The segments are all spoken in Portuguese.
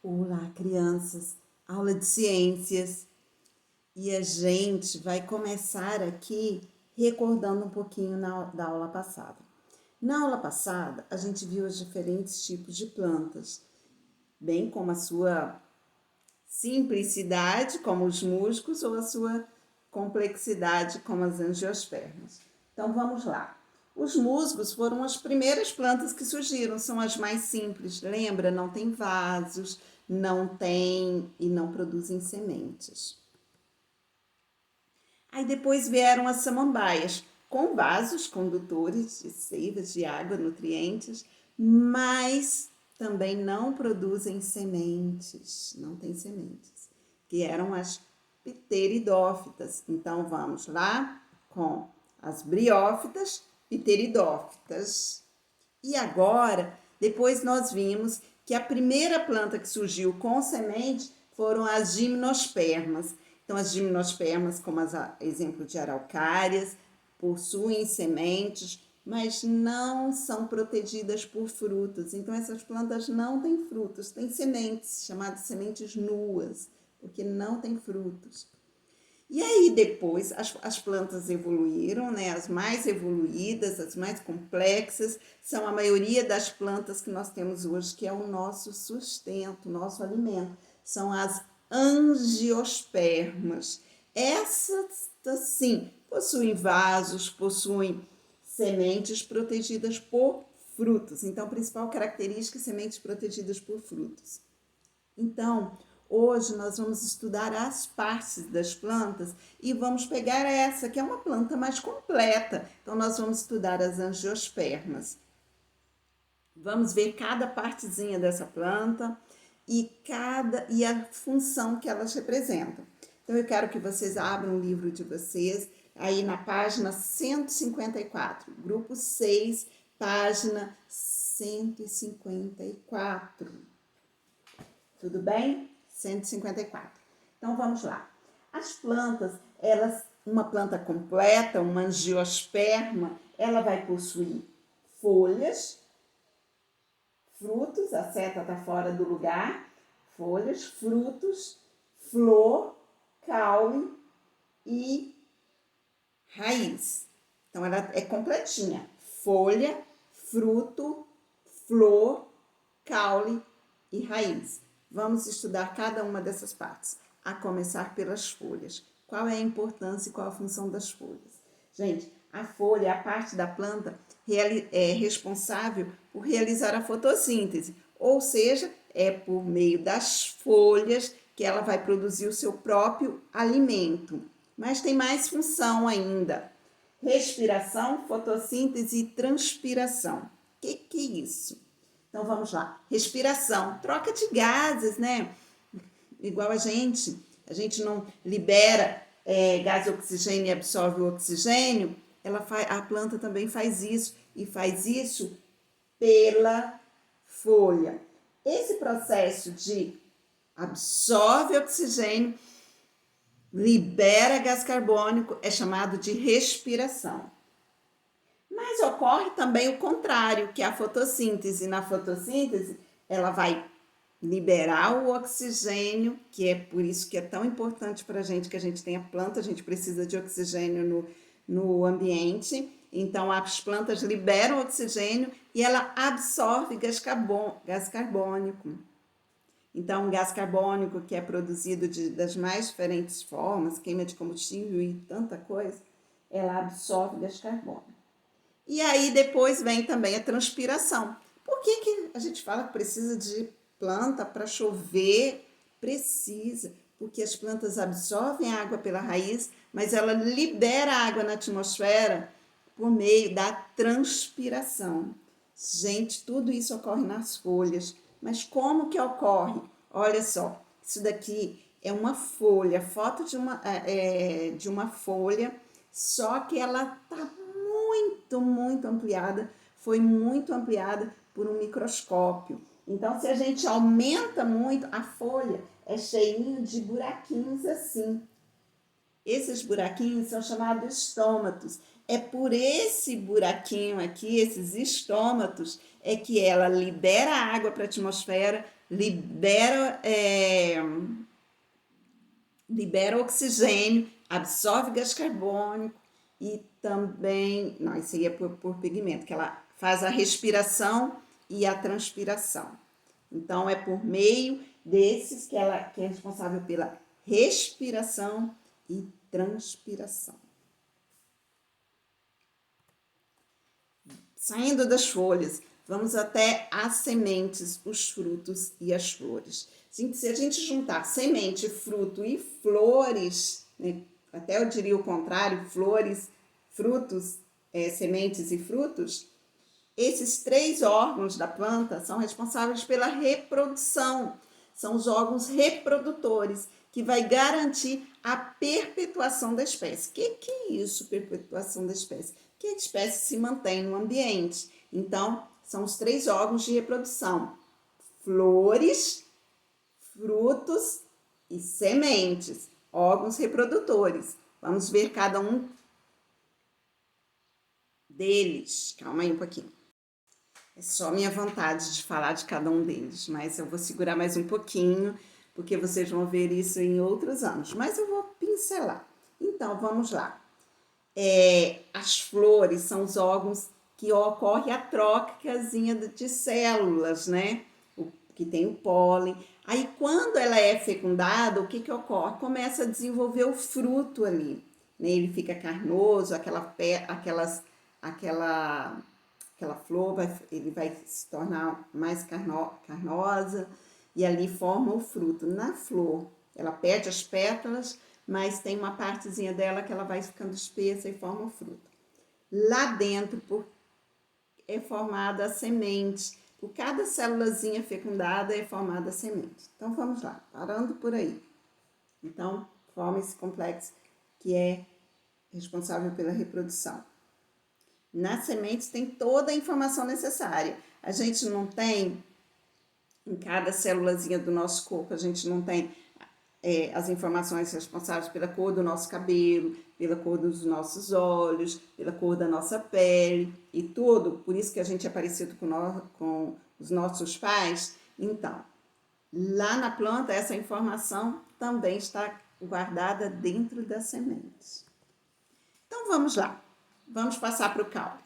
Olá, crianças! Aula de ciências. E a gente vai começar aqui recordando um pouquinho da aula passada. Na aula passada, a gente viu os diferentes tipos de plantas, bem como a sua simplicidade, como os musgos, ou a sua complexidade, como as angiospermas. Então, vamos lá. Os musgos foram as primeiras plantas que surgiram, são as mais simples. Lembra? Não tem vasos, não tem e não produzem sementes. Aí depois vieram as samambaias, com vasos condutores de seivas de água, nutrientes, mas também não produzem sementes, não tem sementes, que eram as pteridófitas. Então vamos lá com as briófitas, pteridófitas. E agora, depois nós vimos que a primeira planta que surgiu com semente foram as gimnospermas. Então, as gimnospermas, como exemplo de araucárias, possuem sementes, mas não são protegidas por frutos. Então, essas plantas não têm frutos, têm sementes, chamadas sementes nuas, porque não têm frutos. E aí depois as plantas evoluíram, né? As mais evoluídas, as mais complexas, são a maioria das plantas que nós temos hoje, que é o nosso sustento, nosso alimento. São as angiospermas. Essas, sim, possuem vasos, possuem sementes protegidas por frutos. Então, a principal característica é sementes protegidas por frutos. Então, hoje nós vamos estudar as partes das plantas e vamos pegar essa, que é uma planta mais completa. Então, nós vamos estudar as angiospermas. Vamos ver cada partezinha dessa planta e a função que elas representam. Então, eu quero que vocês abram o livro de vocês, aí na página 154, grupo 6, página 154. Tudo bem? 154. Então, vamos lá. As plantas, uma planta completa, uma angiosperma, ela vai possuir folhas, frutos, a seta está fora do lugar, folhas, frutos, flor, caule e raiz. Então, ela é completinha. Folha, fruto, flor, caule e raiz. Vamos estudar cada uma dessas partes, a começar pelas folhas. Qual é a importância e qual a função das folhas? Gente, a folha é a parte da planta responsável por realizar a fotossíntese, ou seja, é por meio das folhas que ela vai produzir o seu próprio alimento. Mas tem mais função ainda: respiração, fotossíntese e transpiração. O que é isso? Então, vamos lá. Respiração, troca de gases, né? Igual a gente não libera gás oxigênio e absorve o oxigênio, a planta também faz isso, e faz isso pela folha. Esse processo de absorve oxigênio, libera gás carbônico, é chamado de respiração. Mas ocorre também o contrário, que é a fotossíntese. Na fotossíntese, ela vai liberar o oxigênio, que é por isso que é tão importante para a gente que a gente tenha planta, a gente precisa de oxigênio no ambiente. Então, as plantas liberam oxigênio e ela absorve gás carbônico. Então, o gás carbônico, que é produzido das mais diferentes formas, queima de combustível e tanta coisa, ela absorve gás carbônico. E aí depois vem também a transpiração. Por que a gente fala que precisa de planta para chover? Precisa, porque as plantas absorvem a água pela raiz, mas ela libera a água na atmosfera por meio da transpiração. Gente, tudo isso ocorre nas folhas. Mas como que ocorre? Olha só, isso daqui é uma folha, foto de uma folha, só que ela está muito ampliada, foi muito ampliada por um microscópio. Então, se a gente aumenta muito, a folha é cheinha de buraquinhos assim. Esses buraquinhos são chamados estômatos. É por esse buraquinho aqui, esses estômatos, é que ela libera a água para a atmosfera libera oxigênio, absorve gás carbônico e também, não, isso aí é por pigmento, que ela faz a respiração e a transpiração. Então, é por meio desses que ela que é responsável pela respiração e transpiração. Saindo das folhas, vamos até as sementes, os frutos e as flores. Se a gente juntar semente, fruto e flores, né, até eu diria o contrário, flores, frutos, sementes e frutos, esses 3 órgãos da planta são responsáveis pela reprodução. São os órgãos reprodutores, que vai garantir a perpetuação da espécie. O que é isso, perpetuação da espécie? Que a espécie se mantém no ambiente. Então, são os 3 órgãos de reprodução: flores, frutos e sementes, órgãos reprodutores. Vamos ver cada um deles. Calma aí um pouquinho. É só minha vontade de falar de cada um deles, mas eu vou segurar mais um pouquinho, porque vocês vão ver isso em outros anos. Mas eu vou pincelar. Então, vamos lá. As flores são os órgãos que ocorre a trocazinha de células, né? Que tem o pólen. Aí, quando ela é fecundada, o que ocorre? Começa a desenvolver o fruto ali, né? Ele fica carnoso, aquela flor ele vai se tornar mais carnosa e ali forma o fruto. Na flor, ela perde as pétalas, mas tem uma partezinha dela que ela vai ficando espessa e forma o fruto. Lá dentro é formada a semente. Por cada célulazinha fecundada é formada a semente. Então, vamos lá, parando por aí. Então, forma esse complexo que é responsável pela reprodução. Nas sementes tem toda a informação necessária. A gente não tem, em cada célulazinha do nosso corpo, a gente não tem as informações responsáveis pela cor do nosso cabelo, pela cor dos nossos olhos, pela cor da nossa pele e tudo. Por isso que a gente é parecido com os nossos pais. Então, lá na planta, essa informação também está guardada dentro das sementes. Então, vamos lá. Vamos passar para o caule.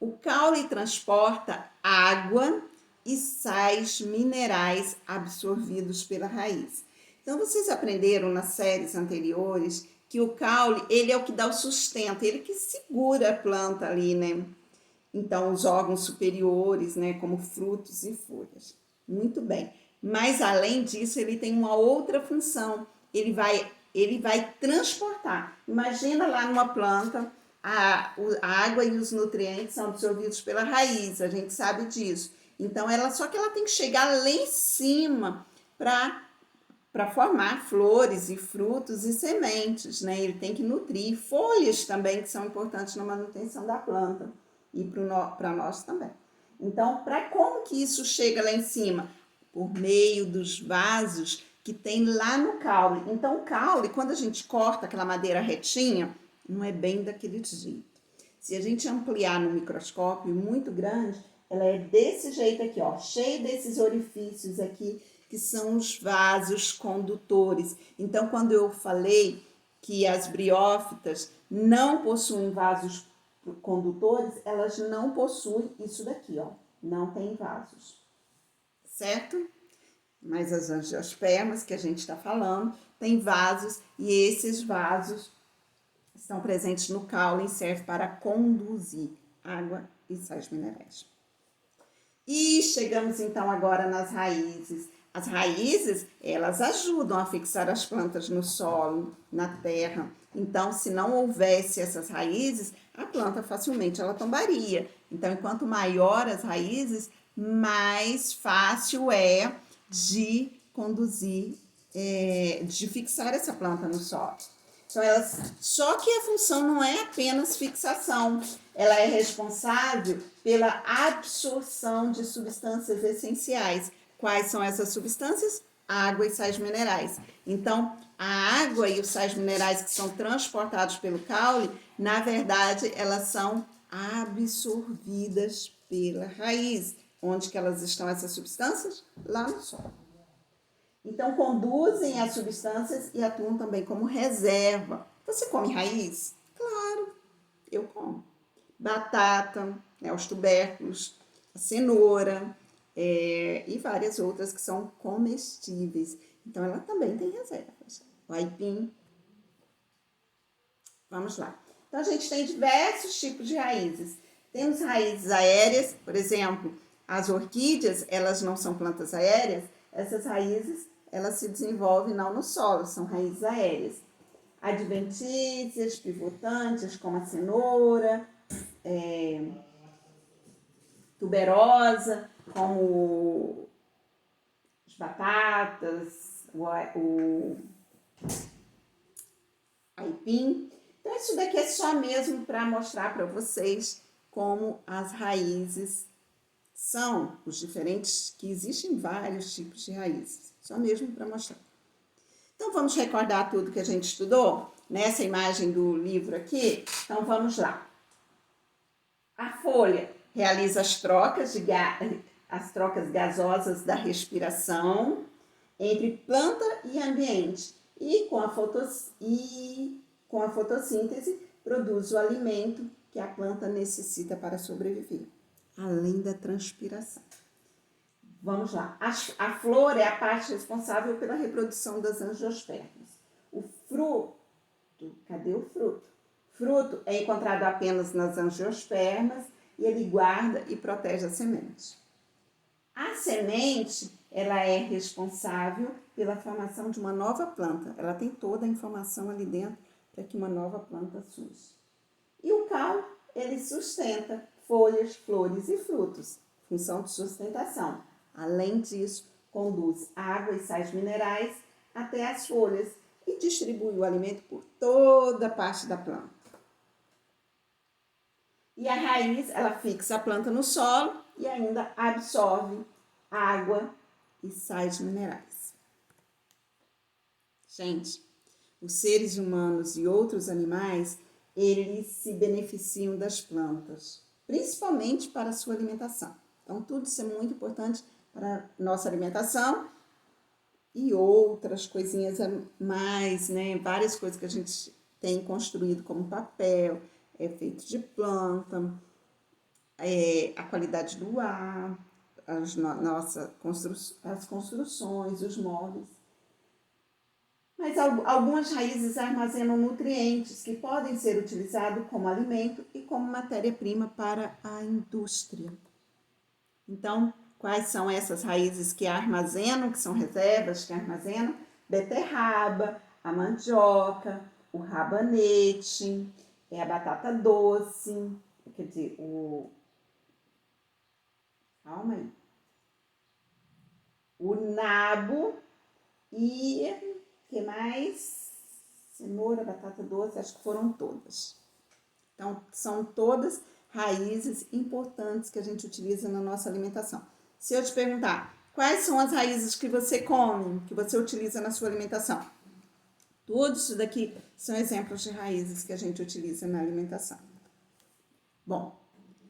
O caule transporta água e sais minerais absorvidos pela raiz. Então, vocês aprenderam nas séries anteriores que o caule, ele é o que dá o sustento, ele que segura a planta ali, né? Então, os órgãos superiores, né, como frutos e folhas. Muito bem. Mas, além disso, ele tem uma outra função. Ele vai transportar. Imagina lá numa planta, a água e os nutrientes são absorvidos pela raiz, a gente sabe disso. Então, só que ela tem que chegar lá em cima para formar flores e frutos e sementes, né? Ele tem que nutrir folhas também, que são importantes na manutenção da planta e para nós também. Então, como que isso chega lá em cima? Por meio dos vasos que tem lá no caule. Então, o caule, quando a gente corta aquela madeira retinha, não é bem daquele jeito. Se a gente ampliar no microscópio muito grande, ela é desse jeito aqui, ó, cheia desses orifícios aqui, que são os vasos condutores. Então, quando eu falei que as briófitas não possuem vasos condutores, elas não possuem isso daqui, ó, não tem vasos, certo? Mas as angiospermas que a gente está falando, tem vasos, e esses vasos estão presentes no caule e servem para conduzir água e sais minerais. E chegamos então agora nas raízes. As raízes, elas ajudam a fixar as plantas no solo, na terra. Então, se não houvesse essas raízes, a planta facilmente ela tombaria. Então, enquanto maior as raízes, mais fácil é de conduzir, de fixar essa planta no solo. Então, só que a função não é apenas fixação, ela é responsável pela absorção de substâncias essenciais. Quais são essas substâncias? Água e sais minerais. Então, a água e os sais minerais que são transportados pelo caule, na verdade, elas são absorvidas pela raiz. Onde que elas estão, essas substâncias? Lá no solo. Então, conduzem as substâncias e atuam também como reserva. Você come raiz? Claro, eu como. Batata, né, os tubérculos, a cenoura e várias outras que são comestíveis. Então, ela também tem reservas. O aipim. Vamos lá. Então, a gente tem diversos tipos de raízes. Temos raízes aéreas, por exemplo, as orquídeas, elas não são plantas aéreas, essas raízes, elas se desenvolvem não no solo, são raízes aéreas. Adventícias, pivotantes, como a cenoura, tuberosa, como as batatas, o aipim. Então, isso daqui é só mesmo para mostrar para vocês como as raízes são, os diferentes, que existem vários tipos de raízes. Só mesmo para mostrar. Então, vamos recordar tudo que a gente estudou nessa imagem do livro aqui? Então, vamos lá. A folha realiza as trocas gasosas da respiração entre planta e ambiente e com a fotossíntese produz o alimento que a planta necessita para sobreviver, além da transpiração. Vamos lá. A flor é a parte responsável pela reprodução das angiospermas. O fruto, cadê o fruto? Fruto é encontrado apenas nas angiospermas e ele guarda e protege a semente. A semente, ela é responsável pela formação de uma nova planta. Ela tem toda a informação ali dentro para que uma nova planta surja. E o caule, ele sustenta folhas, flores e frutos, função de sustentação. Além disso, conduz água e sais minerais até as folhas e distribui o alimento por toda a parte da planta. E a raiz, ela fixa a planta no solo e ainda absorve água e sais minerais. Gente, os seres humanos e outros animais, eles se beneficiam das plantas, principalmente para a sua alimentação. Então, tudo isso é muito importante para a nossa alimentação e outras coisinhas a mais, né? Várias coisas que a gente tem construído como papel, é feito de planta, a qualidade do ar, as construções, os móveis. Mas algumas raízes armazenam nutrientes que podem ser utilizados como alimento e como matéria-prima para a indústria. Então, quais são essas raízes que armazenam, que são reservas que armazenam? Beterraba, a mandioca, o rabanete, a batata doce, quer dizer, calma aí, o nabo e, que mais? Cenoura, batata doce, acho que foram todas. Então, são todas raízes importantes que a gente utiliza na nossa alimentação. Se eu te perguntar, quais são as raízes que você come, que você utiliza na sua alimentação? Tudo isso daqui são exemplos de raízes que a gente utiliza na alimentação. Bom,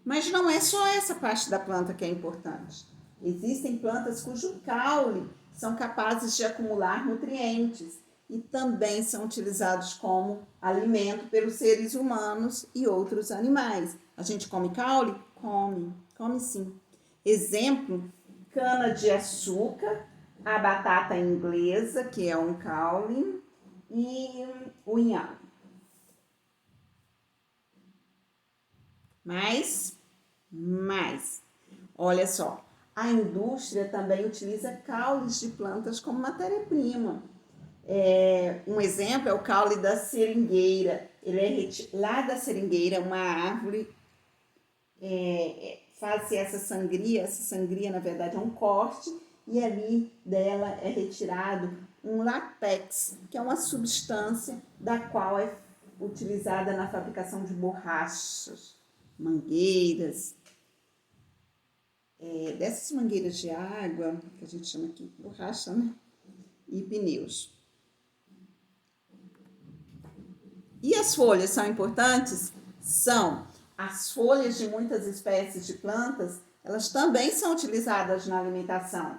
mas não é só essa parte da planta que é importante. Existem plantas cujo caule são capazes de acumular nutrientes e também são utilizados como alimento pelos seres humanos e outros animais. A gente come caule? Come sim. Exemplo, cana-de-açúcar, a batata inglesa, que é um caule, e o inhame. Mais. Olha só, a indústria também utiliza caules de plantas como matéria-prima. Um exemplo é o caule da seringueira. Ele é lá da seringueira, uma árvore, faz-se essa sangria na verdade é um corte, e ali dela é retirado um látex, que é uma substância da qual é utilizada na fabricação de borrachas, mangueiras, dessas mangueiras de água, que a gente chama aqui borracha, né? E pneus. E as folhas são importantes? São. As folhas de muitas espécies de plantas, elas também são utilizadas na alimentação.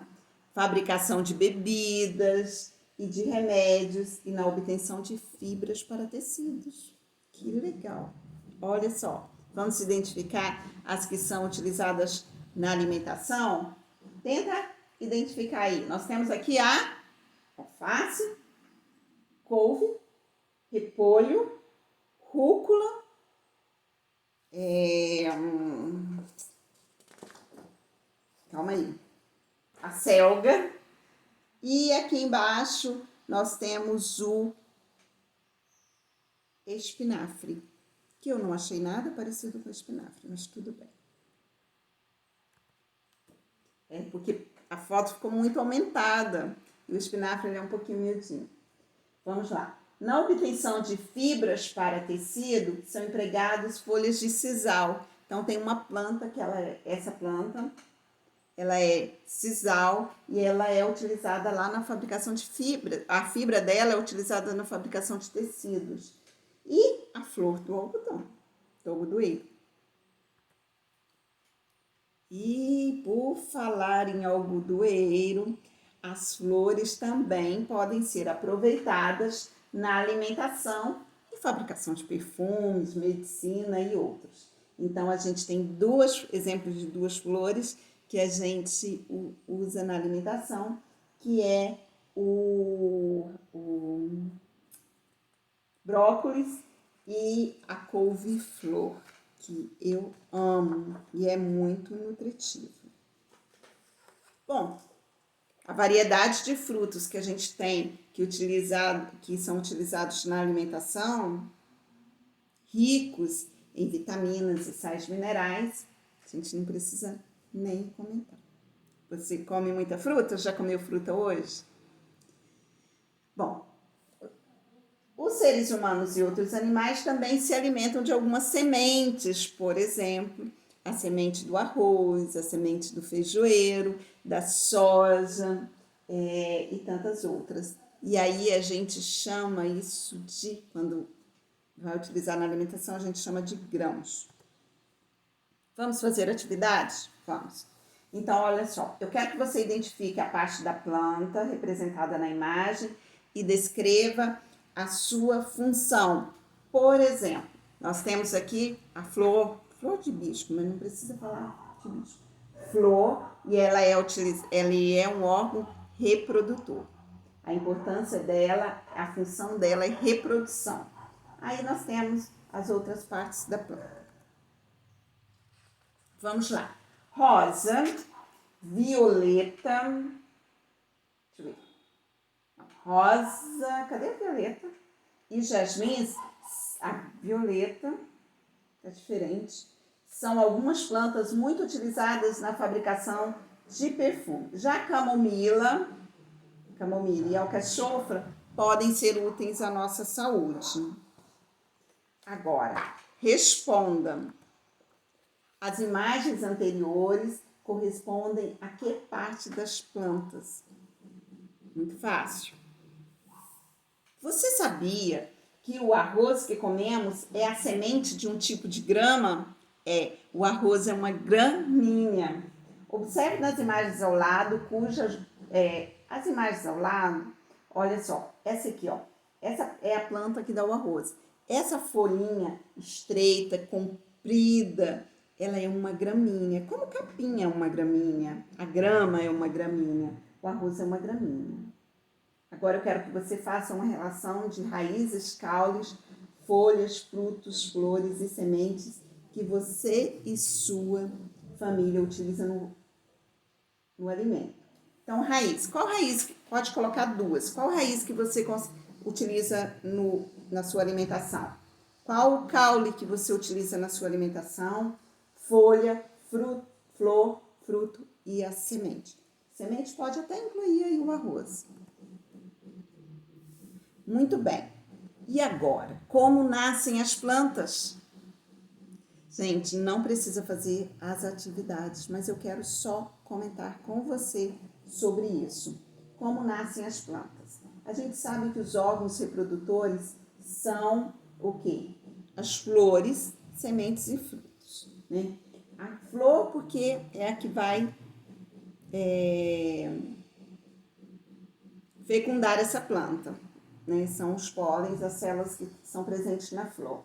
fabricação de bebidas e de remédios e na obtenção de fibras para tecidos. Que legal! Olha só, vamos identificar as que são utilizadas na alimentação? Tenta identificar aí. Nós temos aqui a alface, couve, repolho, rúcula, calma aí, a selga, e aqui embaixo nós temos o espinafre, que eu não achei nada parecido com espinafre, mas tudo bem. É porque a foto ficou muito aumentada e o espinafre ele é um pouquinho miudinho. Vamos lá. Na obtenção de fibras para tecido, são empregadas folhas de sisal. Então, tem uma planta que essa planta, ela é sisal e ela é utilizada lá na fabricação de fibra. A fibra dela é utilizada na fabricação de tecidos. E a flor do algodão, do algodoeiro. E por falar em algodoeiro, as flores também podem ser aproveitadas na alimentação e fabricação de perfumes, medicina e outros. Então, a gente tem exemplos de duas flores que a gente usa na alimentação, que é o brócolis e a couve-flor, que eu amo e é muito nutritivo. Bom, a variedade de frutos que a gente tem que são utilizados na alimentação, ricos em vitaminas e sais minerais, a gente não precisa nem comentar. Você come muita fruta? Já comeu fruta hoje? Bom, os seres humanos e outros animais também se alimentam de algumas sementes, por exemplo, a semente do arroz, a semente do feijoeiro, da soja e tantas outras. E aí a gente chama isso de, quando vai utilizar na alimentação, a gente chama de grãos. Vamos fazer atividades? Vamos. Então, olha só, eu quero que você identifique a parte da planta representada na imagem e descreva a sua função. Por exemplo, nós temos aqui a flor de hibisco, mas não precisa falar de hibisco. Flor, e ela é um órgão reprodutor. A importância dela, a função dela é reprodução. Aí nós temos as outras partes da planta. Vamos lá. Rosa, violeta, deixa eu ver. Rosa, cadê a violeta? E jasmim, a violeta é diferente. São algumas plantas muito utilizadas na fabricação de perfume. Já a camomila e a alcachofra podem ser úteis à nossa saúde. Agora, responda. As imagens anteriores correspondem a que parte das plantas? Muito fácil. Você sabia que o arroz que comemos é a semente de um tipo de grama? O arroz é uma gramínea. Observe nas imagens ao lado, as imagens ao lado, olha só, essa aqui, ó, essa é a planta que dá o arroz. Essa folhinha estreita, comprida, ela é uma gramínea. Como o capim é uma gramínea, a grama é uma gramínea, o arroz é uma gramínea. Agora eu quero que você faça uma relação de raízes, caules, folhas, frutos, flores e sementes que você e sua família utilizam no alimento. Então, raiz. Qual raiz? Pode colocar duas. Qual raiz que você utiliza na sua alimentação? Qual o caule que você utiliza na sua alimentação? Folha, flor, fruto e a semente. Semente pode até incluir aí o arroz. Muito bem. E agora, como nascem as plantas? Gente, não precisa fazer as atividades, mas eu quero só comentar com você sobre isso. Como nascem as plantas? A gente sabe que os órgãos reprodutores são o quê? As flores, sementes e frutos, né? A flor porque é a que vai fecundar essa planta, né? São os pólens, as células que são presentes na flor.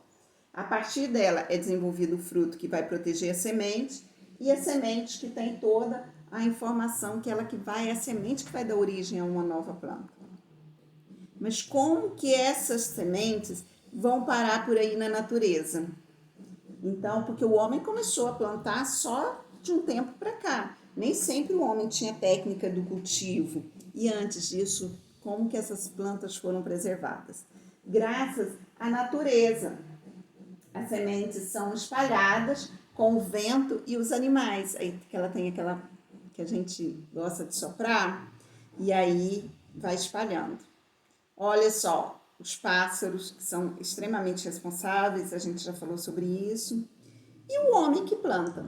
A partir dela é desenvolvido o fruto que vai proteger a semente e a semente que tem toda a informação que é a semente que vai dar origem a uma nova planta. Mas como que essas sementes vão parar por aí na natureza? Então, porque o homem começou a plantar só de um tempo para cá. Nem sempre o homem tinha técnica do cultivo. E antes disso, como que essas plantas foram preservadas? Graças à natureza. As sementes são espalhadas com o vento e os animais. Aí que ela tem aquela que a gente gosta de soprar, e aí vai espalhando. Olha só, os pássaros que são extremamente responsáveis, a gente já falou sobre isso. E o homem que planta.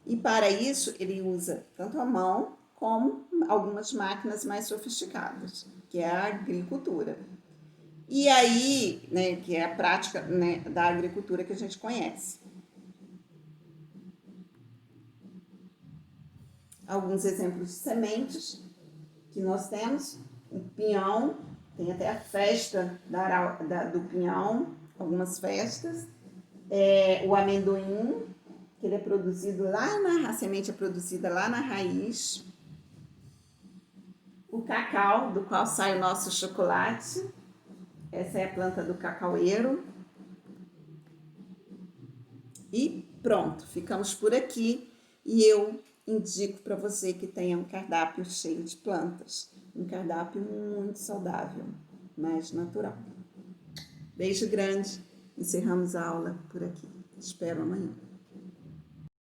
E para isso ele usa tanto a mão como algumas máquinas mais sofisticadas, que é a agricultura. E aí, né, que é a prática, né, da agricultura que a gente conhece. Alguns exemplos de sementes que nós temos: o pinhão, tem até a festa do pinhão, algumas festas. O amendoim, que ele é produzido a semente é produzida lá na raiz. O cacau, do qual sai o nosso chocolate. Essa é a planta do cacaueiro. E pronto, ficamos por aqui. E eu indico para você que tenha um cardápio cheio de plantas. Um cardápio muito saudável, mais natural. Beijo grande. Encerramos a aula por aqui. Te espero amanhã.